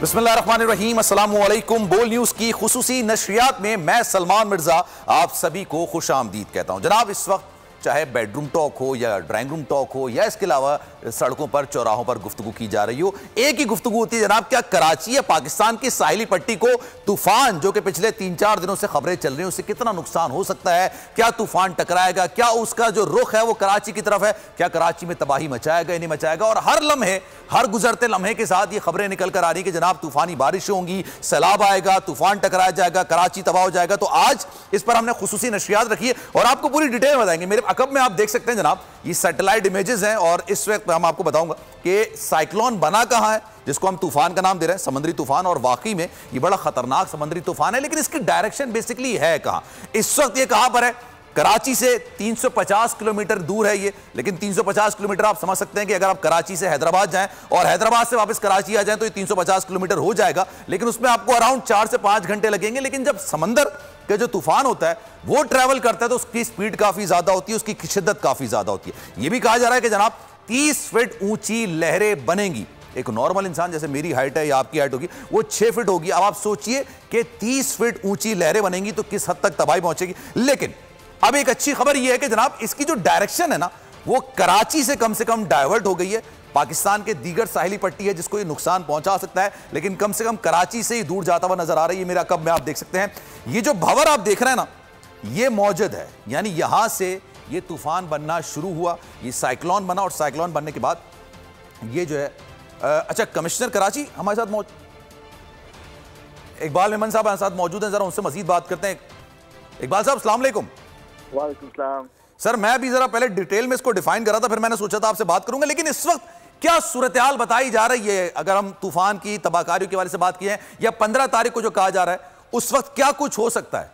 बिस्मिल्लाहिर्रहमानिर्रहीम, अस्सलामु अलैकुम। बोल न्यूज की खुसूसी नशरियात में मैं सलमान मिर्जा आप सभी को खुश आमदीद कहता हूं। जनाब, इस वक्त चाहे बेडरूम टॉक हो या ड्राइंग रूम टॉक हो या इसके अलावा सड़कों पर चौराहों पर गुफ्तगू की जा रही हो, एक ही गुफ्तगू होती है जनाब, क्या कराची या पाकिस्तान की साहिली पट्टी को तूफान जो कि पिछले 3-4 दिनों से खबरें चल रही हैं उससे कितना नुकसान हो सकता है? क्या तूफान टकराएगा? क्या उसका जो रुख है वो कराची की तरफ है? क्या कराची में तबाही मचाएगा या नहीं मचाएगा? और हर लम्हे, हर गुजरते लम्हे के साथ ये खबरें निकल कर आ रही कि जनाब तूफानी बारिशें होंगी, सैलाब आएगा, तूफान टकराया जाएगा, कराची तबाह हो जाएगा। तो आज इस पर हमने खुसूसी नशरियात रखी है और आपको पूरी डिटेल बताएंगे। मेरे अकब में आप देख सकते हैं जनाब, ये सैटेलाइट इमेजेस हैं और इस वक्त हम आपको बताऊंगा कि साइक्लोन बना कहां है, जिसको हम तूफान का नाम दे रहे हैं, समुद्री तूफान। और वाकई में ये बड़ा खतरनाक समुद्री तूफान है, लेकिन इसकी डायरेक्शन बेसिकली है कहां? इस वक्त ये कहां पर है? कराची से 350 किलोमीटर दूर है ये, लेकिन 350 किलोमीटर आप समझ सकते हैं कि अगर आप कराची से हैदराबाद जाएं और हैदराबाद से वापस कराची आ जाएं तो ये 350 किलोमीटर हो जाएगा, लेकिन उसमें आपको अराउंड 4 से 5 घंटे लगेंगे। लेकिन जब समंदर का जो तूफान होता है वो ट्रैवल करता है तो उसकी स्पीड काफी ज्यादा होती है, उसकी शिद्दत काफी ज्यादा होती है। यह भी कहा जा रहा है कि जनाब 30 फीट ऊंची लहरें बनेंगी। एक नॉर्मल इंसान जैसे मेरी हाइट है या आपकी हाइट होगी वो 6 फीट होगी। अब आप सोचिए कि 30 फीट ऊंची लहरें बनेंगी तो किस हद तक तबाही पहुंचेगी। लेकिन अब एक अच्छी खबर यह है कि जनाब इसकी जो डायरेक्शन है ना वो कराची से कम डाइवर्ट हो गई है। पाकिस्तान के दीगर साहिली पट्टी है जिसको ये नुकसान पहुंचा सकता है, लेकिन कम से कम कराची से ही दूर जाता हुआ नजर आ रही है। मेरा कब में आप देख सकते हैं ये जो भंवर आप देख रहे हैं ना, ये मौजूद है, यानी यहां से ये तूफान बनना शुरू हुआ, ये साइक्लोन बना और साइक्लोन बनने के बाद ये जो है अच्छा, कमिश्नर कराची हमारे साथ इकबाल मेमन साहब हमारे साथ मौजूद हैं, जरा उनसे मजीद बात करते हैं। इकबाल साहब अस्सलाम वालेकुम। वालेकुम सलाम। सर, मैं अभी जरा पहले डिटेल में इसको डिफाइन करा था, फिर मैंने सोचा था आपसे बात करूंगा, लेकिन इस वक्त क्या सूरत-ए-हाल बताई जा रही है? अगर हम तूफान की तबाहकारियों के बारे से बात की है या 15 तारीख को जो कहा जा रहा है, उस वक्त क्या कुछ हो सकता है?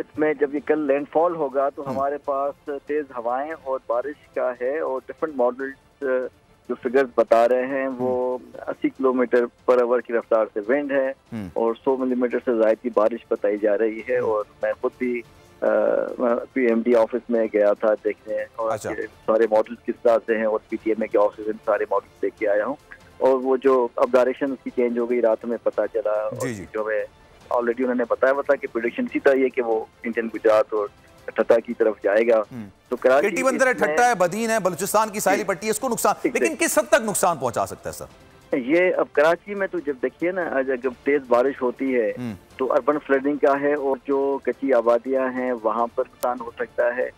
इसमें जब ये कल लैंडफॉल होगा तो हमारे पास तेज हवाएं और बारिश का है, और डिफरेंट मॉडल्स जो फिगर्स बता रहे हैं वो 80 किलोमीटर पर आवर की रफ्तार से विंड है और 100 मिलीमीटर से ज्यादा की बारिश बताई जा रही है। और मैं खुद भी पीएमडी ऑफिस में गया था देखने, और सारे मॉडल्स किस तरह से हैं और पीटीएमए के ऑफिस में सारे मॉडल्स देख के आया हूँ। और वो जो अब डायरेक्शन उसकी चेंज हो गई रात में पता चला, और जो है ऑलरेडी उन्होंने बताया था कि प्रेडिक्शन इसी तरह है कि वो इंडियन गुजरात और ठट्टा की तरफ जाएगा। तो कराची बंदर है, ठट्टा है, बदीन है, बलूचिस्तान की साहिली पट्टी है, इसको नुकसान, लेकिन किस हद तक नुकसान पहुंचा सकता है सर? ये अब कराची में तो जब देखिए ना, जब तेज बारिश होती है तो अर्बन फ्लडिंग का है, और जो कच्ची आबादियां हैं वहां पर नुकसान हो सकता है,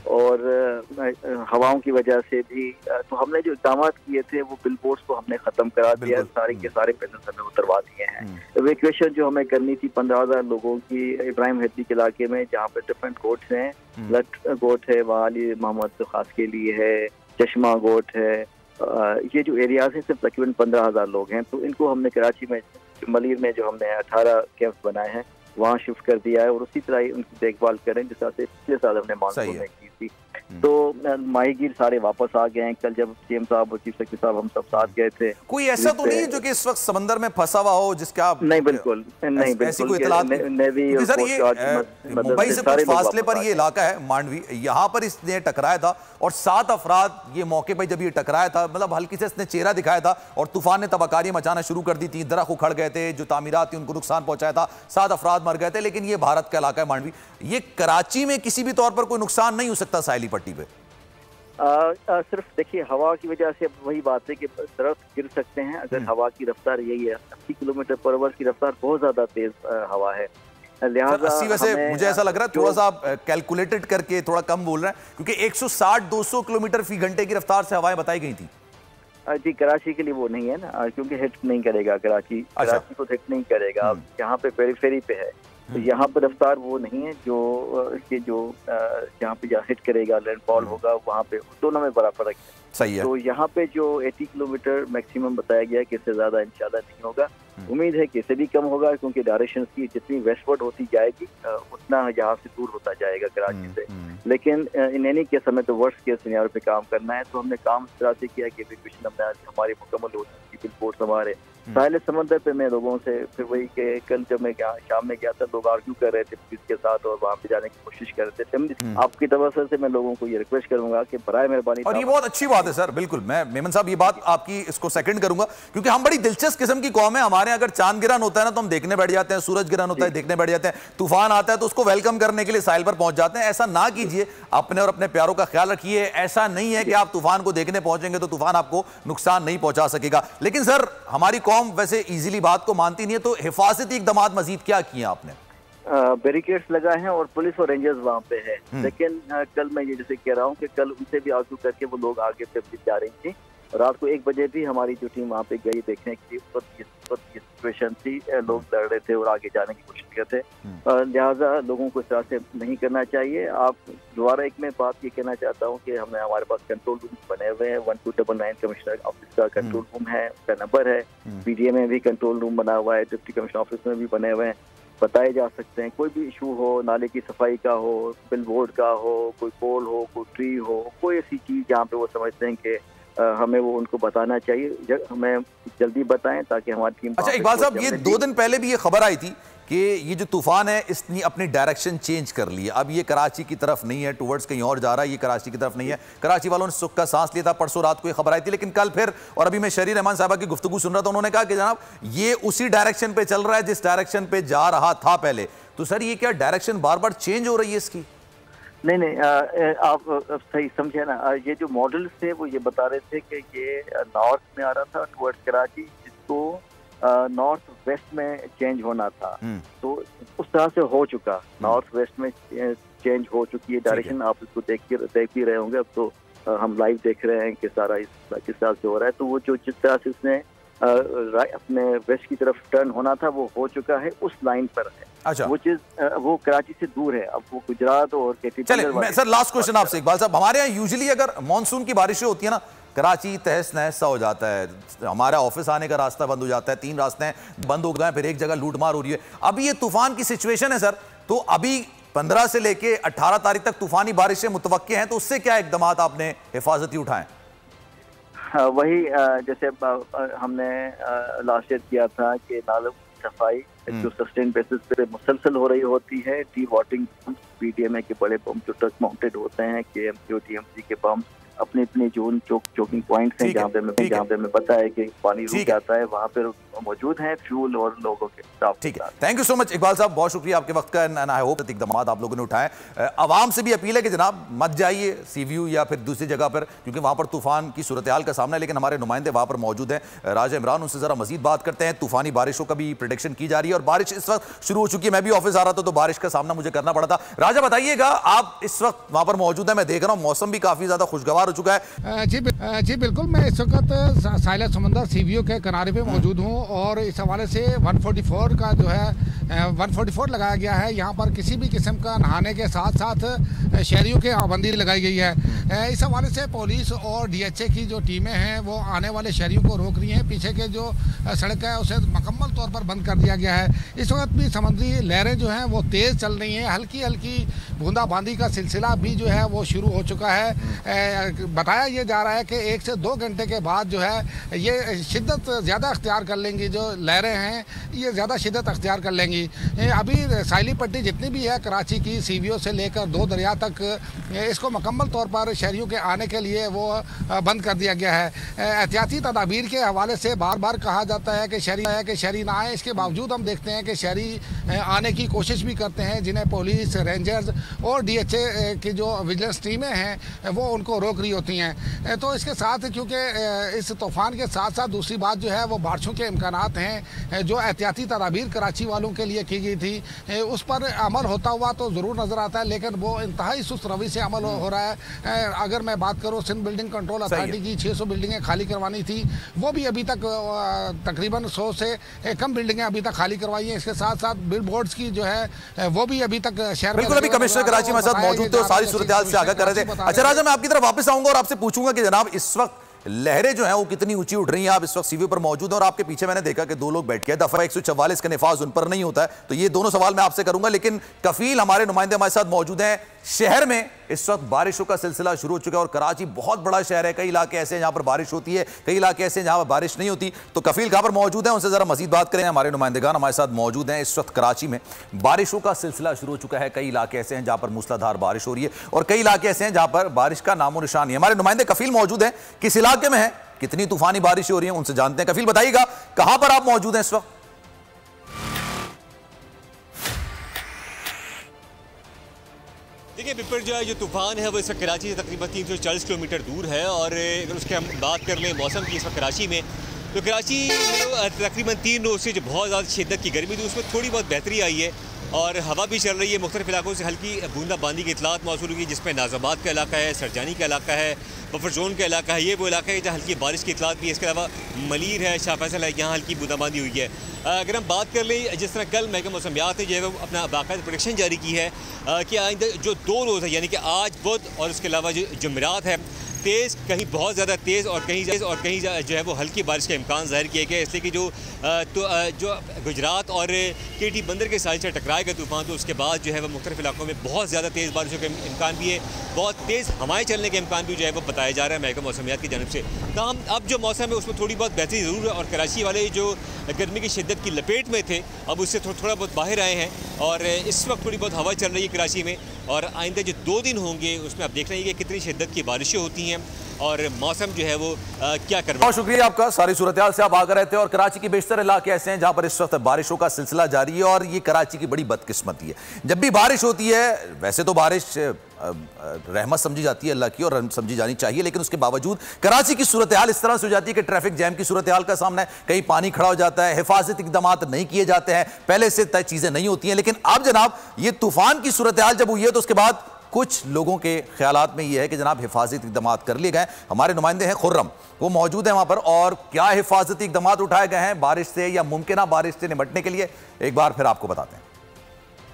और हवाओं की वजह से भी। तो हमने जो इक़दाम किए थे वो बिल बोर्ड्स को हमने खत्म करा दिया, सारे के सारे पैनल्स हमें उतरवा दिए हैं। इवैक्यूएशन जो हमें करनी थी 15,000 लोगों की इब्राहिम हेद्दी के इलाके में, जहाँ पे डिफरेंट गोट्स हैं, लट गोट है, वाली मोहम्मद खास के लिए है, चश्मा गोट है, ये जो एरियाज हैं सिर्फ तकरीबन 15,000 लोग हैं। तो इनको हमने कराची में मलीर में जो हमने 18 कैंप्स बनाए हैं वहाँ शिफ्ट कर दिया है, और उसी तरह ही उनकी देखभाल करें जिस तरह से पिछले साल हमने मानसून में की थी। तो माहीगीर सारे वापस आ गए हैं। कल जब सीएम साहब और चीफ सेक्रेटरी साहब हम सब साथ गए थे। कोई ऐसा तो नहीं जो कि इस वक्त समंदर में फंसा हुआ हो जिसका नहीं, बिल्कुल नहीं, बिल्कुल नेवी और मुंबई से कुछ फासले पर ये इलाका है मांडवी, यहाँ पर इसने टकराया था और 7 अफराद ये मौके पर जब ये टकराया था, मतलब हल्की से इसने चेहरा दिखाया था और तूफान ने तबाहकारियां मचाना शुरू कर दी थी, दरख्त उखड़ गए थे, जो तामीरात थी उनको नुकसान पहुंचाया था, 7 अफराद मर गए थे। लेकिन ये भारत का इलाका है मांडवी, ये कराची में किसी भी तौर पर कोई नुकसान नहीं हो सकता साहिली पट्टी पे? सिर्फ देखिए हवा की वजह से वही बात है कि दरख्त गिर सकते हैं। अगर हवा की रफ्तार यही है 80 किलोमीटर पर आवर की रफ्तार, बहुत ज्यादा तेज हवा है, लिहाजा 80 वैसे मुझे ऐसा लग रहा है थोड़ा सा आप कैलकुलेटेड करके थोड़ा कम बोल रहे हैं, क्योंकि 160-200 किलोमीटर फी घंटे की रफ्तार से हवाएं बताई गई थी। जी, कराची के लिए वो नहीं है ना, क्योंकि हिट नहीं करेगा कराची को हिट नहीं करेगा, यहाँ पे पेरीफेरी पे है, तो यहाँ पर रफ्तार वो नहीं है जो इसके जो जहाँ पे हिट करेगा, लैंडफॉल होगा, वहाँ पे दोनों में बड़ा फर्क है। सही है। तो यहाँ पे जो 80 किलोमीटर मैक्सिमम बताया गया कि इससे ज्यादा इंशाल्लाह नहीं होगा। उम्मीद है कि इससे भी कम होगा, क्योंकि डायरेक्शन की जितनी वेस्टवर्ड होती जाएगी उतना यहाँ से दूर होता जाएगा कराची से। लेकिन इन एनी केस हमें तो वर्स्ट केस सिनेरियो पे काम करना है, तो हमने काम इस तरह से किया कि एवैक्यूएशन हमारी मुकम्मल हो चुकी बिल बोर्ड हमारे साहिल समंदर पे मैं लोगों से फिर वही के कल जब मैं शाम में गया था लोग आर्ग्यू कर रहे थे पुलिस के साथ और वहाँ पे जाने की कोशिश कर रहे थे। आपकी तरफ से मैं लोगों को ये रिक्वेस्ट करूंगा कि बराए मेहरबानी, और ये बहुत अच्छी बात है सर, बिल्कुल मैं मेमन साहब ये बात आपकी इसको सेकंड करूंगा, क्योंकि हम बड़ी दिलचस्प किस्म की कौम है। हमारे अगर चांद गिरहन होता है ना तो हम देखने बैठ जाते हैं, सूरज गिरहन होता है देखने बैठ जाते हैं, तूफान आता है तो उसको वेलकम करने के लिए साहिल पर पहुंच जाते हैं। ऐसा ना कीजिए, अपने और अपने प्यारों का ख्याल रखिए। ऐसा नहीं है कि आप तूफान को देखने पहुंचेंगे तो तूफान आपको नुकसान नहीं पहुंचा सकेगा। लेकिन सर हमारी कौम वैसे इजीली बात को मानती नहीं है, तो हिफाजती इकदाम मजीद क्या किए आपने? बैरिकेड्स लगाए हैं और पुलिस और रेंजर्स वहाँ पे है। लेकिन कल मैं ये जैसे कह रहा हूँ कि कल उनसे भी आर्ग्यू करके वो लोग आगे पे जा रही थी। रात को 1 बजे भी हमारी जो टीम वहाँ पे गई देखने की, उस वक्त ये सिचुएशन थी, लोग लड़ रहे थे और आगे जाने की कोशिश कर रहे थे। लिहाजा लोगों को इस तरह से नहीं करना चाहिए। आप दोबारा एक मैं बात ये कहना चाहता हूँ कि हमने हमारे पास कंट्रोल रूम बने हुए हैं, 1299 कमिश्नर ऑफिस का कंट्रोल रूम है, उसका नंबर है। पीडीए में भी कंट्रोल रूम बना हुआ है, डिप्टी कमिश्नर ऑफिस में भी बने हुए हैं। बताए जा सकते हैं कोई भी इशू हो, नाले की सफाई का हो, बिल बोर्ड का हो, कोई पोल हो, कोई ट्री हो, कोई ऐसी चीज जहाँ पे वो समझते हैं कि हमें वो उनको बताना चाहिए, हमें जल्दी बताएं ताकि हमारी टीम। अच्छा इकबाल साहब, ये 2 दिन पहले भी ये खबर आई थी कि ये जो तूफान है इसने अपनी डायरेक्शन चेंज कर ली है, अब ये कराची की तरफ नहीं है, टुवर्ड्स कहीं और जा रहा है, ये कराची की तरफ नहीं है। कराची वालों ने सुख का सांस लिया था, परसों रात को ये खबर आई थी, लेकिन कल फिर, और अभी मैं शहरी रहमान साहबा की गुफ्तगू सुन रहा था, उन्होंने कहा कि जनाब ये उसी डायरेक्शन पे चल रहा है जिस डायरेक्शन पे जा रहा था पहले। तो सर ये क्या डायरेक्शन बार बार चेंज हो रही है इसकी? नहीं, आप सही समझे ना, ये जो मॉडल्स थे वो ये बता रहे थे कि ये नॉर्थ में आ रहा था टुवर्ड्स कराची, जिसको नॉर्थ वेस्ट में चेंज होना था। तो उस तरह से हो चुका, नॉर्थ वेस्ट में चेंज हो चुकी है डायरेक्शन। आप इसको देख भी रहे होंगे, अब तो हम लाइव देख रहे हैं कि सारा किस तरह से हो रहा है। तो वो जो जिस तरह से उसने अपने वेस्ट की तरफ टर्न होना था वो हो चुका है, उस लाइन पर है। अच्छा, वो चीज वो कराची से दूर है, अब वो गुजरात और चलिए सर लास्ट क्वेश्चन आपसे इकबाल साहब, हमारे यहाँ यूजुअली अगर मानसून की बारिशें होती है ना, कराची तहस नहस सा हो जाता है, हमारा ऑफिस आने का रास्ता बंद हो जाता है, 3 रास्ते बंद हो गए, फिर एक जगह लूटमार हो रही है। अभी ये तूफान की सिचुएशन है सर, तो अभी 15 से लेके 18 तारीख तक तूफानी बारिशें मुतवक्के हैं, तो उससे क्या इकदाम आपने हिफाजती उठाए? वही जैसे हमने लास्ट ईयर किया था कि नालों की सफाई जो सस्टेन बेसिस पे मुसलसल हो रही होती है, डी वाटरिंग पीडीएमए के बड़े पंप जो ट्रक माउंटेड होते हैं, केएमसी और टीएमसी के पंप अपने अपने जोन चोकिंग पॉइंट्स हैं जहाँ पे मैं पता है कि पानी रुक जाता है, वहाँ पर मौजूद है फ्यूल और लोगों के स्टाफ। ठीक है, thank you so much Iqbal साहब, बहुत शुक्रिया आपके वक्त का, एंड आई होप इकदाम आप लोगों ने उठाए। आवाम से भी अपील है कि जनाब मत जाइए सीव्यू या फिर दूसरी जगह पर, क्योंकि वहाँ पर तूफान की सूरत हाल का सामना है, लेकिन हमारे नुमाइंदे वहाँ पर मौजूद हैं। राजा इमरान, उनसे जरा मजीद बात करते हैं। तूफानी बारिशों का भी प्रेडिक्शन की जा रही है और बारिश इस वक्त शुरू हो चुकी है। मैं भी ऑफिस आ रहा था तो बारिश का सामना मुझे करना पड़ा था। राजा बताइएगा, आप इस वक्त वहाँ पर मौजूद है, मैं देख रहा हूँ मौसम भी काफी ज्यादा खुशगवार हो चुका है। जी बिल्कुल, मैं इस वक्त साहिल समंदर सीवीओ के किनारे पे मौजूद हूँ और इस हवाले से 144 का जो है 144 लगाया गया है। यहाँ पर किसी भी किस्म का नहाने के साथ साथ शहरियों के पाबंदी लगाई गई है। इस हवाले से पुलिस और डीएचए की जो टीमें हैं वो आने वाले शहरियों को रोक रही हैं। पीछे के जो सड़क है उसे मुकम्मल तौर पर बंद कर दिया गया है। इस वक्त भी समुद्री लहरें जो हैं वो तेज़ चल रही हैं, हल्की हल्की बूंदाबांदी का सिलसिला भी जो है वो शुरू हो चुका है। बताया ये जा रहा है कि 1 से 2 घंटे के बाद जो है ये शिद्दत ज़्यादा अख्तियार कर लेंगी, जो लहरें हैं ये ज़्यादा शिद्दत अख्तियार कर लेंगी। अभी साहिली पट्टी जितनी भी है कराची की, सीवीओ से लेकर 2 दरिया तक, इसको मुकम्मल तौर पर शहरियों के आने के लिए वो बंद कर दिया गया है। एहतियाती तदाबीर के हवाले से बार बार कहा जाता है कि शहरी ना आए, इसके बावजूद हम देखते हैं कि शहरी आने की कोशिश भी करते हैं, जिन्हें पुलिस, रेंजर्स और डीएचए की जो विजिलेंस टीमें हैं वो उनको रोक रही होती हैं। तो इसके साथ क्योंकि इस तूफ़ान के साथ साथ दूसरी बात जो है वो बारिशों के इम्कानात हैं, जो एहतियाती तदाबीर कराची वालों के लिए की गई थी उस पर अमल होता हुआ तो ज़रूर नज़र आता है, लेकिन वो इंतहाई सुस्त रवि से अमल हो रहा है। अगर मैं बात करूँ सिंध बिल्डिंग कंट्रोल अथॉरिटी की 600 बिल्डिंगें खाली करवानी थी, वो भी अभी तक तकरीबन 100 से कम बिल्डिंगें अभी तक खाली करवाई हैं। इसके साथ साथ बिल बोर्ड्स की जो है वो भी अभी तक शहर में, बिल्कुल अभी कमिश्नर कराची में साथ मौजूद थे और सारी सूरत हाल से आगाह कर रहे थे। अच्छा राजा, मैं आपकी तरफ वापस आऊंगा और आपसे पूछूंगा कि जनाब इस वक्त लहरें जो हैं वो कितनी ऊंची उठ रही हैं। आप इस वक्त सीवी पर मौजूद हैं और आपके पीछे मैंने देखा कि दो लोग बैठ के दफा 144 का निफाज उन पर नहीं होता है। तो ये दोनों सवाल मैं आपसे करूंगा, लेकिन कफील हमारे नुमाइंदे हमारे साथ मौजूद हैं। शहर में इस वक्त बारिशों का सिलसिला शुरू हो चुका है और कराची बहुत बड़ा शहर है, कई इलाके ऐसे हैं जहां पर बारिश होती है, कई इलाके ऐसे हैं जहां पर बारिश नहीं होती। तो कफील कहां पर मौजूद है, उनसे जरा मजीद बात करें। हमारे नुमाइंदेगान हमारे साथ मौजूद हैं। इस वक्त कराची में बारिशों का सिलसिला शुरू हो चुका है, कई इलाके ऐसे हैं जहां पर मूसलाधार बारिश हो रही है और कई इलाके ऐसे हैं जहां पर बारिश का नामो निशान नहीं है। हमारे नुमाइंदे कफील मौजूद हैं, किस इलाके में है, कितनी तूफानी बारिश हो रही है, उनसे जानते हैं। कफील बताइएगा कहां पर आप मौजूद हैं इस वक्त? देखिए बिपर जो तूफान है वो इस वक्त कराची से तकरीबन 340 किलोमीटर दूर है और अगर उसके हम बात कर लें मौसम की इस वक्त कराची में, तो कराची में तकरीबन 3 रोज़ से जो बहुत ज़्यादा शिद्दत की गर्मी थी उसमें थोड़ी बहुत बेहतरी आई है और हवा भी चल रही है। मुख्तलिफ इलाकों से हल्की बूंदाबांदी की इतलात मौसूल हुई, जिसमें नाज़ाबाद का इलाका है, सरजानी का इलाका है, बफर जोन का इलाका है। ये वो इलाका है जहाँ हल्की बारिश की इतलात भी है। इसके अलावा मलीर है, शाह फैसल है, यहाँ हल्की बूंदाबांदी हुई है। अगर हम बात कर लें, जिस तरह कल महकमा मौसमियात ने जो है वो अपना बाकायदा प्रोडिक्शन जारी की है कि आइंदा जो 2 रोज़ है, यानी कि आज बुध और उसके अलावा जो जुमेरात है, तेज़ कहीं बहुत ज़्यादा तेज़ और कहीं जो है वो हल्की बारिश का इम्कान ज़ाहिर किया गया, इसलिए कि जो गुजरात और केटी बंदर के साइड से टकराएगा तूफान, तो उसके बाद जो है वो मुख्तलिफ इलाकों में बहुत ज़्यादा तेज़ बारिशों का इम्कान भी है, बहुत तेज़ हवाएं चलने का इम्कान भी जो है वो बताया जा रहा है महकमा मौसमियात की जानिब से। ताहम अब जो मौसम है उसमें थोड़ी बहुत बेहतरी ज़रूर है और कराची वाले जो गर्मी की शिद्दत की लपेट में थे अब उससे थोड़ा बहुत बाहर आए हैं और इस वक्त थोड़ी बहुत हवा चल रही है कराची में। और आइंदा जो 2 दिन होंगे उसमें आप देख रहे हैं कि कितनी शिद्दत की बारिशें होती हैं और मौसम जो है वो क्या कर रहा है। बहुत शुक्रिया आपका, सारी सूरत हाल से आप आगे रहते हैं। और कराची के बेशतर इलाके ऐसे हैं जहां पर इस वक्त बारिशों का सिलसिला जारी है और ये कराची की बड़ी बदकिस्मती है। जब भी बारिश होती है, वैसे तो बारिश रहमत समझी जाती है अल्लाह की और समझी जानी चाहिए, लेकिन उसके बावजूद कराची की सूरत हाल इस तरह से हो जाती है कि ट्रैफिक जैम की सूरत हाल का सामना है, कहीं पानी खड़ा हो जाता है, हिफाजती इकदाम नहीं किए जाते हैं, पहले से तय चीजें नहीं होती हैं। लेकिन अब जनाब ये तूफान की सूरत हाल जब हुई है तो उसके बाद कुछ लोगों के ख्यालात में यह है कि जनाब हिफाजती इकदाम कर लिए गए। हमारे नुमाइंदे हैं खुर्रम, वो मौजूद हैं वहां पर, और क्या हिफाजती इकदाम उठाए गए हैं बारिश से या मुमकिन बारिश से निपटने के लिए, एक बार फिर आपको बताते हैं।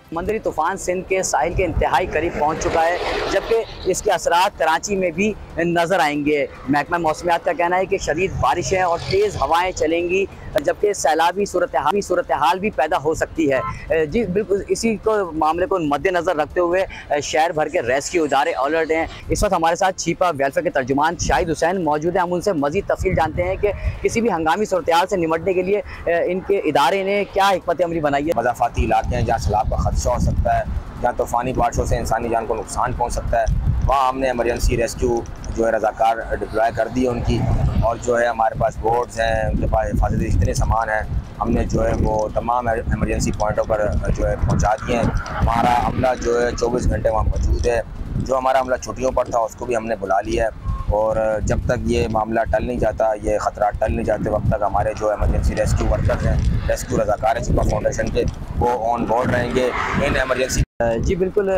समंदरी तूफान सिंध के साहिल के इंतहाई करीब पहुंच चुका है, जबकि इसके असरात कराची में भी नज़र आएंगे। महकमा मौसमियात का कहना है कि शदीद बारिशें और तेज़ हवाएं चलेंगी, जबकि सैलाबी सूरत हाल भी पैदा हो सकती है। जी बिल्कुल, इसी को मामले को मद्देनज़र रखते हुए शहर भर के रेस्क्यू इदारे अलर्ट हैं। इस वक्त हमारे साथ छिपा वेलफेयर के तर्जुमान शाहिद हुसैन मौजूद हैं। हम उनसे मज़ीद तफसील जानते हैं कि किसी भी हंगामी सूरत हाल से निपटने के लिए इनके इदारे ने क्या हिकमत अमली बनाई है। मज़ाफ़ाती इलाके हैं जहाँ सैलाब का खदशा हो सकता है, जहाँ तूफ़ानी बारिशों से इंसानी जान को नुकसान पहुँच सकता है, वहाँ हमने एमरजेंसी रेस्क्यू जो है रज़ाकार डिप्लॉय कर दी है उनकी, और जो है हमारे पास बोट्स हैं, उनके पास हिफाजती जितने सामान हैं हमने जो है वो तमाम एमरजेंसी पॉइंटों पर जो है पहुंचा दिए हैं। हमारा अमला जो है 24 घंटे वहाँ मौजूद है। जो हमारा अमला छुट्टियों पर था उसको भी हमने बुला लिया है और जब तक ये मामला टल नहीं जाता, ये ख़तरा टल नहीं जाते, वक्त तक हमारे जो एमरजेंसी रेस्क्यू वर्कर्स हैं, रेस्क्यू रज़ाकार हैं छिपा फाउंडेशन के, वो ऑन बोर्ड रहेंगे इन एमरजेंसी। जी बिल्कुल,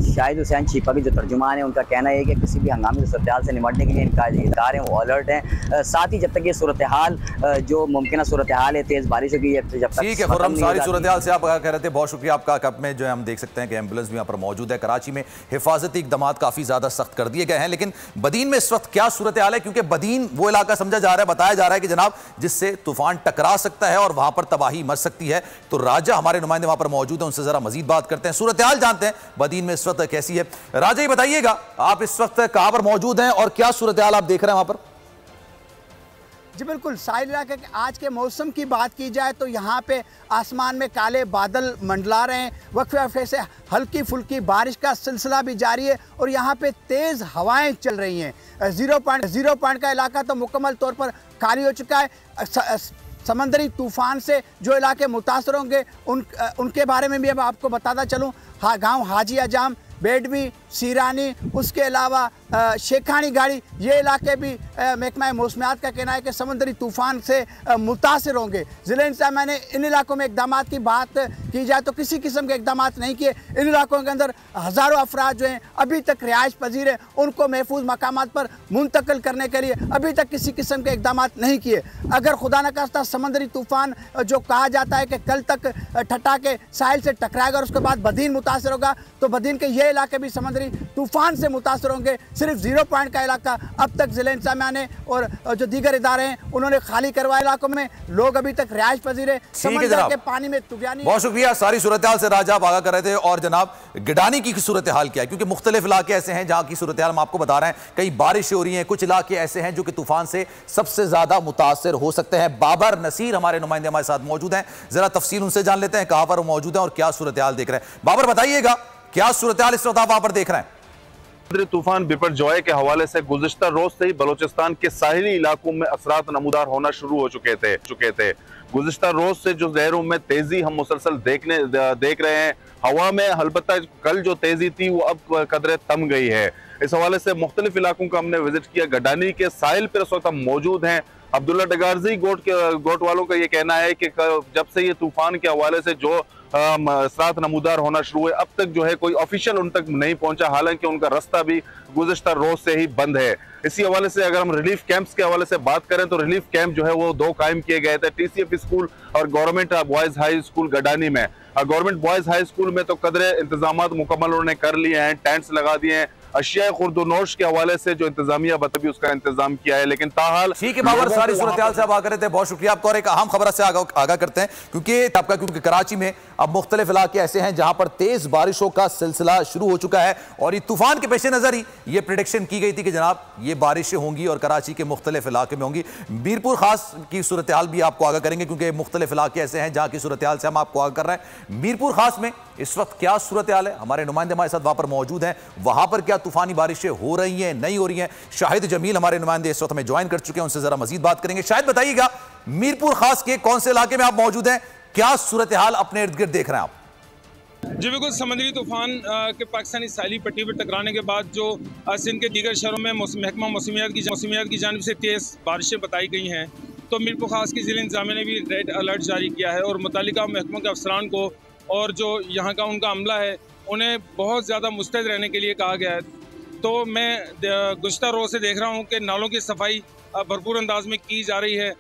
शाहिद हुसैन छिपा के जो तर्जुमान है उनका कहना है कि किसी भी हंगामी सूरत हाल से निपटने के लिए इनका इदारे हैं वो अलर्ट हैं। साथ ही जब तक ये सूरत हाल जो मुमकिन सूरत हाल है तेज़ बारिशों की, जब तक ठीक है खुर्रम, सारी सूरत हाल से आप कह रहे थे, बहुत शुक्रिया आपका। कप में जो है हम देख सकते हैं कि एम्बुलेंस भी यहाँ पर मौजूद है। कराची में हिफाजती इकदाम काफ़ी ज़्यादा सख्त कर दिए गए हैं, लेकिन बदीन में इस वक्त क्या सूरत हाल है, क्योंकि बदीन वो इलाका समझा जा रहा है, बताया जा रहा है कि जनाब जिससे तूफान टकरा सकता है और वहाँ पर तबाही मच सकती है। तो राजा हमारे नुमाइंदे वहाँ पर मौजूद हैं, उनसे ज़रा मजीद बात करते हैं, सूरत हाल जानते हैं बदीन में इस वक्त कैसी है। राजा ये बताइएगा आप इस वक्त कहां पर मौजूद हैं और क्या सूरत हाल आप देख रहे हैं वहां पर? जी बिल्कुल, साहिल इलाके के आज के मौसम की बात की जाए तो यहाँ पे आसमान में काले बादल मंडला रहे हैं, वक्फे वक्फे से हल्की फुल्की बारिश का सिलसिला भी जारी है और यहाँ पे तेज़ हवाएं चल रही हैं। ज़ीरो पॉइंट का इलाका तो मुकम्मल तौर पर खाली हो चुका है। समंदरी तूफ़ान से जो इलाके मुतासर होंगे उनके बारे में भी अब आपको बताता चलूँ। गांव हाजी अजाम, बेडवी, सीरानी, उसके अलावा शेखानी गाड़ी, ये इलाके भी महकमा मौसमियात का कहना है कि समंदरी तूफ़ान से मुतासर होंगे। ज़िले इंतज़ामिया ने इन इलाकों में इकदाम की बात की जाए तो किसी किस्म के इकदाम नहीं किए। इन इलाकों के अंदर हज़ारों अफराद जो हैं अभी तक रिहाइश पजीर हैं, उनको महफूज मकामात पर मुंतकिल करने के लिए अभी तक किसी किस्म के इकदाम नहीं किए। अगर खुदा न खास्ता समंदरी तूफ़ान जो कहा जाता है कि कल तक ठट्टा के साहिल से टकराएगा और उसके बाद बदीन मुतासर होगा, तो बदीन के ये इलाके भी समंदरी नागरिक तूफान से मुतासर होंगे। सिर्फ 0 पॉइंट का इलाका अब तक जिला इंतजामिया ने और जो दीगर इदारे हैं उन्होंने खाली करवाए। इलाकों में लोग अभी तक रिहाइश पजीर है, समंदर के पानी में तुगयानी। बहुत शुक्रिया। सारी सूरत हाल से राजा आप आगाह कर रहे थे। और जनाब गिडानी की सूरत हाल क्या है, क्योंकि मुख्तलिफ इलाके ऐसे हैं जहां की सूरत हाल हम आपको बता रहे हैं, कई बारिश हो रही है, कुछ इलाके ऐसे हैं जो कि तूफान से सबसे ज्यादा मुतासर हो सकते हैं। बाबर नसीर हमारे नुमाइंदे हमारे साथ मौजूद हैं, जरा तफसील उनसे जान लेते हैं कहां पर वो मौजूद हैं और क्या सूरत हाल देख रहे हैं। बाबर बताइएगा क्या सूरत हाल इस वक्त आप वहां पर देख रहे हैं? तूफान बिपरजॉय के हवाले से गुज़िश्ता रोज से ही बलोचिस्तान के साहिली इलाकों में असरात नमूदार होना शुरू हो चुके थे। गुज़िश्ता रोज से जो लहरों में तेजी हम मुसलसल देख रहे हैं। हवा में अलबत्ता कल जो तेजी थी वो अब कदरे थम गई है। इस हवाले से मुख्तलिफ इलाकों का हमने विजिट किया। गडानी के साहिल पर इस वक्त हम मौजूद हैं। अब्दुल्ला डगारजी गोट वालों का ये कहना है कि जब से ये तूफान के हवाले से जो असरात नमूदार होना शुरू हुए, अब तक जो है कोई ऑफिशियल उन तक नहीं पहुंचा, हालांकि उनका रास्ता भी गुज़िश्ता रोज से ही बंद है। इसी हवाले से अगर हम रिलीफ कैंप्स के हवाले से बात करें तो रिलीफ कैंप जो है वो 2 कायम किए गए थे, TCF स्कूल और government boys high school Gadani में। गवर्नमेंट बॉयज हाई स्कूल में तो कदरे इंतजाम मुकम्मल उन्होंने कर लिए हैं, टेंट्स लगा दिए हैं। अशिया खुर्दनोश के हवाले से जो इंतजामिया भी उसका इंतजाम किया है, लेकिन ताहाल ठीक है बाबर, सारी सूरत हाल से आप आगे रहते हैं, बहुत शुक्रिया आपका। और एक अहम खबर से आगाह करते हैं क्योंकि कराची में अब मुख्तलिफ इलाके ऐसे हैं जहां पर तेज बारिशों का सिलसिला शुरू हो चुका है और ये तूफान के पेश नजर ही ये प्रेडिक्शन की गई थी कि जनाब ये बारिशें होंगी और कराची के मुख्तलिफ इलाके में होंगी। मीरपुर खास की सूरत हाल भी आपको आगाह करेंगे क्योंकि मुख्तलिफ इलाके ऐसे हैं जहां की सूरत हाल से हम आपको आगाह कर रहे हैं। मीरपुर खास में इस वक्त क्या सूरत हाल है, हमारे नुमाइंदे हमारे साथ वहां पर मौजूद हैं, वहां पर क्या तूफानी बारिशें हो रही हैं, नहीं हो रही हैं? शाहिद जमील हमारे नुमाइंदे इस वक्त हमें ज्वाइन कर चुके हैं, उनसे जरा मजीद बात करेंगे। शायद बताइएगा मीरपुर खास के कौन से इलाके में आप मौजूद हैं, क्या सूरत हाल अपने इर्द गिर्द देख रहे हैं आप? जी बिल्कुल, समुद्री तूफान के पाकिस्तानी साहिली पट्टी पर टकराने के बाद जो सिंध के दीगर शहरों में महकमा मौसमियात की जानिब से तेज़ बारिशें बताई गई हैं, तो मीरपुर खास की ज़िला इंतज़ामिया ने भी रेड अलर्ट जारी किया है और मुतल्लिका महकमों के अफसरान को और जो यहाँ का उनका अमला है उन्हें बहुत ज़्यादा मुस्तैद रहने के लिए कहा गया है। तो मैं गुज़िश्ता रोज़ से देख रहा हूँ कि नालों की सफाई भरपूर अंदाज में की जा रही है।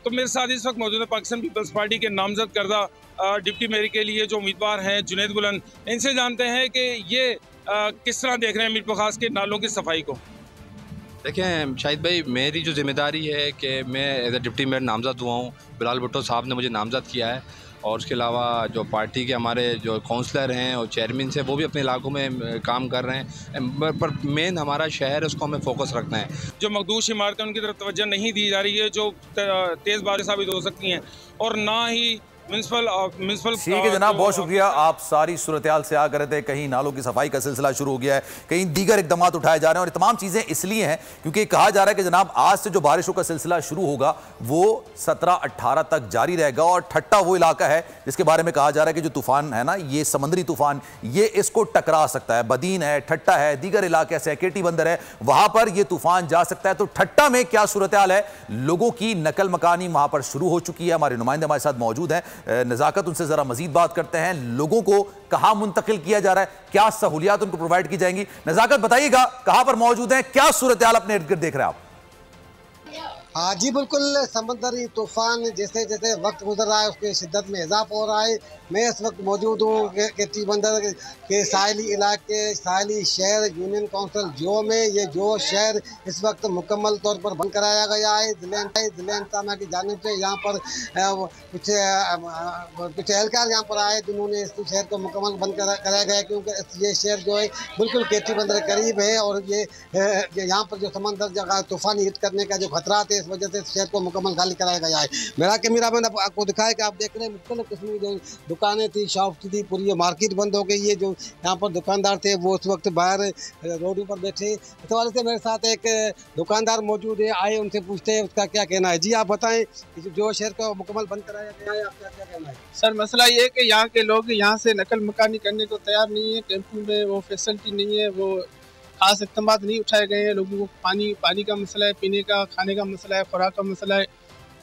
तो मेरे साथ इस वक्त मौजूद है पाकिस्तान पीपल्स पार्टी के नामजद करदा डिप्टी मेयर के लिए जो उम्मीदवार हैं जुनैद बुलंद। इनसे जानते हैं कि ये किस तरह देख रहे हैं मीरपुर खास के नालों की सफाई को। देखें शाहिद भाई, मेरी जो जिम्मेदारी है कि मैं एज ए डिप्टी मेयर नामज़द हुआ हूँ, बिलाल भुट्टो साहब ने मुझे नामज़द किया है और उसके अलावा जो पार्टी के हमारे जो काउंसलर हैं और चेयरमैन से वो भी अपने इलाकों में काम कर रहे हैं, पर मेन हमारा शहर है उसको हमें फोकस रखना है। जो मखदूश इमारतें उनकी तरफ तवज्जो नहीं दी जा रही है जो तेज़ बारिश साबित हो सकती हैं, और ना ही म्यूनसिपल। ठीक है जनाब, बहुत शुक्रिया। आप सारी सूरत हाल से आकर थे, कहीं नालों की सफाई का सिलसिला शुरू हो गया है, कहीं दीगर इकदाम उठाए जा रहे हैं और ये तमाम चीज़ें इसलिए हैं क्योंकि कहा जा रहा है कि जनाब आज से जो बारिशों का सिलसिला शुरू होगा वो 17-18 तक जारी रहेगा। और ठट्टा वो इलाका है जिसके बारे में कहा जा रहा है कि जो तूफान है ना, ये समंदरी तूफान, ये इसको टकरा सकता है। बदीन है, ठट्टा है, दीगर इलाके ऐसे केटी बंदर है, वहां पर यह तूफान जा सकता है। तो ठट्टा में क्या सूरत हाल है, लोगों की नकल मकानी वहां पर शुरू हो चुकी है। हमारे नुमाइंदे हमारे साथ मौजूद हैं, नज़ाकत, उनसे जरा मजीद बात करते हैं। लोगों को कहां मुंतकिल किया जा रहा है, क्या सहूलियात उनको प्रोवाइड की जाएंगी? नज़ाकत बताइएगा कहां पर मौजूद हैं, क्या सूरत हाल अपने इर्द गिर्द देख रहे हैं आप? हाँ जी बिल्कुल, समंदरी तूफान जैसे जैसे वक्त गुजर रहा है उसकी शिद्दत में इजाफा हो रहा है। मैं इस वक्त मौजूद हूँ केटी बंदर के साहिली इलाके, साहिली शहर यूनियन काउंसिल जो में। ये जो शहर इस वक्त मुकम्मल तौर पर बंद कराया गया है जिला इंतजामिया की जानिब से। यहाँ पर कुछ एहलकार यहाँ पर आए जिन्होंने इस शहर को मुकम्मल बंद कराया गया क्योंकि ये शहर जो है बिल्कुल केटी बंदर के करीब है और ये यहाँ पर जो समंदर जगह तूफानी हिट करने का जो खतरा थे, इस वजह से शहर को मुकम्मल खाली कराया गया है। मेरा कैमरा मैंने आपको दिखाया कि आप देख रहे हैं मुख्तलिफ किस्म की जो दुकानें थी, शॉप थी, पूरी ये मार्केट बंद हो गई है। जो यहाँ पर दुकानदार थे वो उस वक्त बाहर रोडों पर बैठे। इस वाले से मेरे साथ एक दुकानदार मौजूद है, आए उनसे पूछते हैं उसका क्या कहना है। जी आप बताएं, जो शहर को मुकम्मल बंद कराया गया है, आपका क्या कहना है? सर मसला ये है कि यहाँ के लोग यहाँ से नकल मकानी करने को तैयार नहीं है। टेम्पू में वो फैसिलिटी नहीं है, वो खास इक़दाम नहीं उठाए गए हैं। लोगों को पानी का मसला है, पीने का, खाने का मसला है, खुराक का मसला है,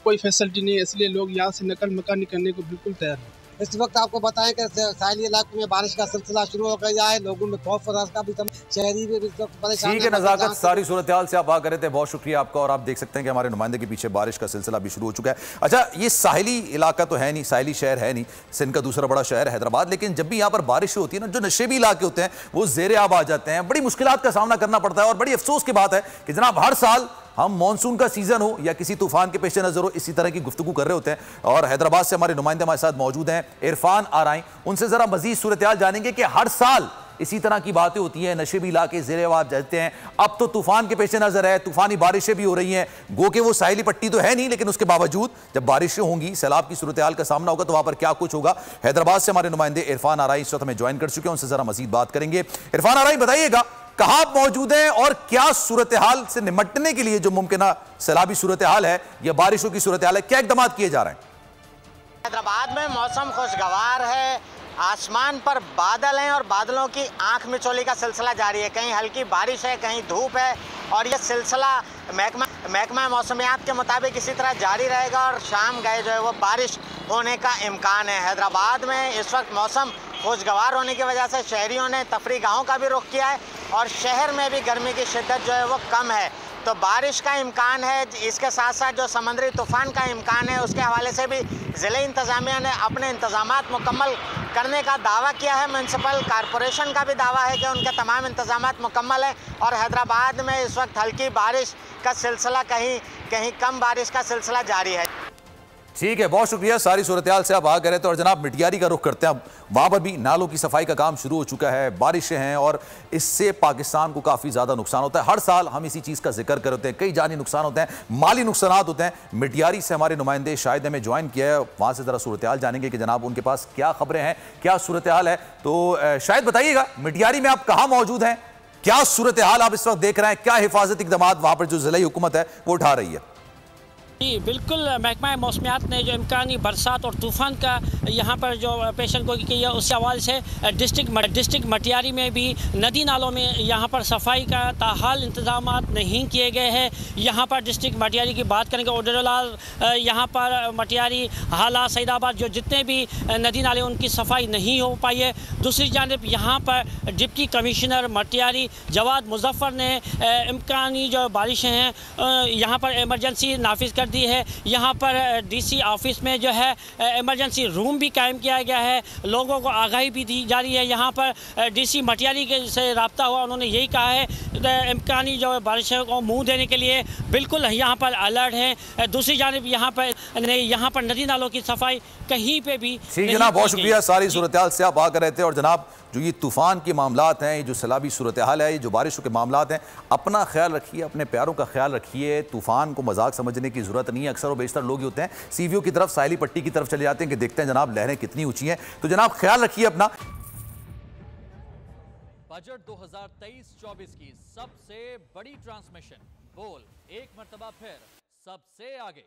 कोई फैसिलिटी नहीं है, इसलिए लोग यहाँ से नकल मकानी करने को बिल्कुल तैयार नहीं। इस वक्त आपको बताएं कि साहिली इलाकों में बारिश का सिलसिला शुरू हो गया है, लोगों में खौफ का भी शहरी भी इस वक्त परेशान। ठीक है नज़ाकत, सारी सूरत हाल से आप बात कर रहे थे, बहुत शुक्रिया आपका। और आप देख सकते हैं कि हमारे नुमाइंदे के पीछे बारिश का सिलसिला भी शुरू हो चुका है। अच्छा, ये साहिली इलाका तो है नहीं, साहिली शहर है नहीं, सिंध का दूसरा बड़ा शहर हैदराबाद, लेकिन जब भी यहाँ पर बारिश होती है ना, जो नशेबी इलाके होते हैं वो ज़ेरे आब आ जाते हैं, बड़ी मुश्किलात का सामना करना पड़ता है। और बड़ी अफसोस की बात है कि जनाब हर साल हम मॉनसून का सीजन हो या किसी तूफान के पेश नजर हो, इसी तरह की गुफ्तगू कर रहे होते हैं। और हैदराबाद से हमारे नुमाइंदे हमारे साथ मौजूद हैं, इरफान आराई, उनसे जरा मजीद सूरत हाल जानेंगे कि हर साल इसी तरह की बातें होती हैं, नशेबी इलाके ज़ेरे आब जाते हैं। अब तो तूफान के पेश नजर है, तूफानी बारिशें भी हो रही हैं, गो के वो साहिली पट्टी तो है नहीं, लेकिन उसके बावजूद जब बारिशें होंगी, सैलाब की सूरत हाल का सामना होगा, तो वहां पर क्या कुछ होगा। हैदराबाद से हमारे नुमाइंदे इरफान आराई इस वक्त हमें ज्वाइन कर चुके हैं, उनसे जरा मजीद बात करेंगे। इरफान आराई, बताइएगा कहां मौजूद हैं और क्या सूरत हाल से निपटने के लिए जो मुमकिन सैलाबी सूरत हाल है या बारिशों की सूरत हाल है, क्या इकदाम किए जा रहे हैं? हैदराबाद में मौसम खुशगवार है, आसमान पर बादल हैं और बादलों की आंख मिचौली का सिलसिला जारी है। कहीं हल्की बारिश है, कहीं धूप है, और यह सिलसिला महकमा मौसमियात के मुताबिक इसी तरह जारी रहेगा और शाम गए जो है वो बारिश होने का इम्कान है। हैदराबाद में इस वक्त मौसम खुशगवार होने की वजह से शहरियों ने तफरीगाहों का भी रुख किया है और शहर में भी गर्मी की शिद्दत जो है वो कम है, तो बारिश का इम्कान है। इसके साथ साथ जो समुद्री तूफ़ान का इम्कान है, उसके हवाले से भी ज़िले इंतज़ामिया ने अपने इंतज़ामात मुकम्मल करने का दावा किया है। म्यूनसिपल कॉरपोरेशन का भी दावा है कि उनके तमाम इंतज़ामात मुकम्मल हैं और हैदराबाद में इस वक्त हल्की बारिश का सिलसिला, कहीं कम बारिश का सिलसिला जारी है। ठीक है, बहुत शुक्रिया, सारी सूरत हाल से आप आ गए थे। और जनाब मिटियारी का रुख करते हैं, अब वहाँ पर भी नालों की सफाई का काम शुरू हो चुका है, बारिशें हैं और इससे पाकिस्तान को काफ़ी ज़्यादा नुकसान होता है। हर साल हम इसी चीज़ का जिक्र करते हैं, कई जानी नुकसान होते हैं, माली नुकसान होते हैं। मिटियारी से हमारे नुमाइंदे शाहिद ने ज्वाइन किया है, वहाँ से ज़रा सूरत हाल जानेंगे कि जनाब उनके पास क्या खबरें हैं, क्या सूरत हाल है। तो शायद बताइएगा, मिटियारी में आप कहाँ मौजूद हैं, क्या सूरत हाल आप इस वक्त देख रहे हैं, क्या हिफाजती इक़दाम वहाँ पर जो ज़िला हुकूमत है वो उठा रही है? जी बिल्कुल, महकमा मौसमियात ने जो इम्कानी बरसात और तूफ़ान का यहाँ पर जो पेशन गोई की है, उस हवाले से डिस्ट्रिक्ट मटियारी में भी नदी नालों में यहाँ पर सफाई का ताहाल इंतजाम नहीं किए गए हैं। यहाँ पर डिस्ट्रिक्ट मटियारी की बात करेंगे, ओडरलाल यहाँ पर मटियारी, हाला, सईदाबाद जो जितने भी नदी नाले उनकी सफाई नहीं हो पाई है। दूसरी जानिब यहाँ पर डिप्टी कमिश्नर मटियारी जवाद मुजफ्फर ने इम्कानी जो बारिशें हैं यहाँ पर एमरजेंसी नाफिज कर दी है। यहाँ पर डीसी ऑफिस में जो है इमरजेंसी रूम भी कायम किया गया है, लोगों को आगाही भी दी जा रही है। यहाँ पर डीसी मटियारी के से रब्ता हुआ, उन्होंने यही कहा है इम्कानी जो बारिशों को मुंह देने के लिए बिल्कुल यहाँ पर अलर्ट है। दूसरी जानिब यहाँ पर नदी नालों की सफाई कहीं पे भी ठीक जनाब, बहुत शुक्रिया, सारी सूरत हाल से आप आकर रहते हैं। और जनाब जो ये तूफ़ान के मामलात हैं, ये जो सैलाबी सूरत हाल है, ये जो बारिशों के मामलात हैं, अपना ख्याल रखिए, अपने प्यारों का ख्याल रखिए। तूफ़ान को मजाक समझने की ज़रूरत नहीं है। अक्सर व बेशतर लोग होते हैं सीवीओ की तरफ, साहिली पट्टी की तरफ चले जाते हैं कि देखते हैं जनाब लहरें कितनी ऊंची हैं। तो जनाब ख्याल रखिए अपना। बजट 2023-24 की सबसे बड़ी ट्रांसमिशन, बोल एक मर्तबा फिर सबसे आगे।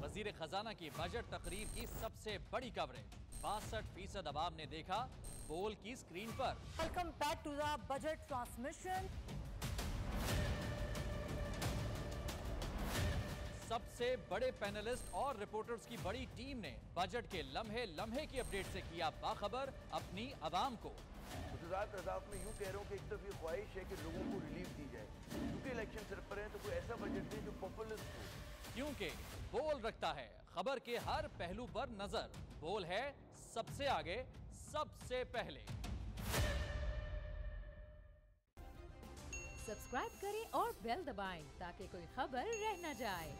वजीर खजाना की बजट तकरीर की सबसे बड़ी कवरेज, 62% अवाम ने देखा बोल की स्क्रीन पर। Welcome back to the budget transmission. सबसे बड़े पैनलिस्ट और रिपोर्टर्स की बड़ी टीम ने बजट के लम्हे लम्हे की अपडेट से किया बाखबर अपनी आवाम को। गुजरात रज़ाक में यूं कह रहा हूं कि एक तरफ ये ख्वाहिश है कि लोगों को रिलीफ दी जाए, क्योंकि इलेक्शन सिर पर है, तो कोई ऐसा बजट दे जो पॉपुलिस्ट हो, क्योंकि बोल रखता है खबर के हर पहलू पर नजर। बोल है सबसे आगे, सबसे पहले। सब्सक्राइब करें और बेल दबाएं ताकि कोई खबर रह न जाए।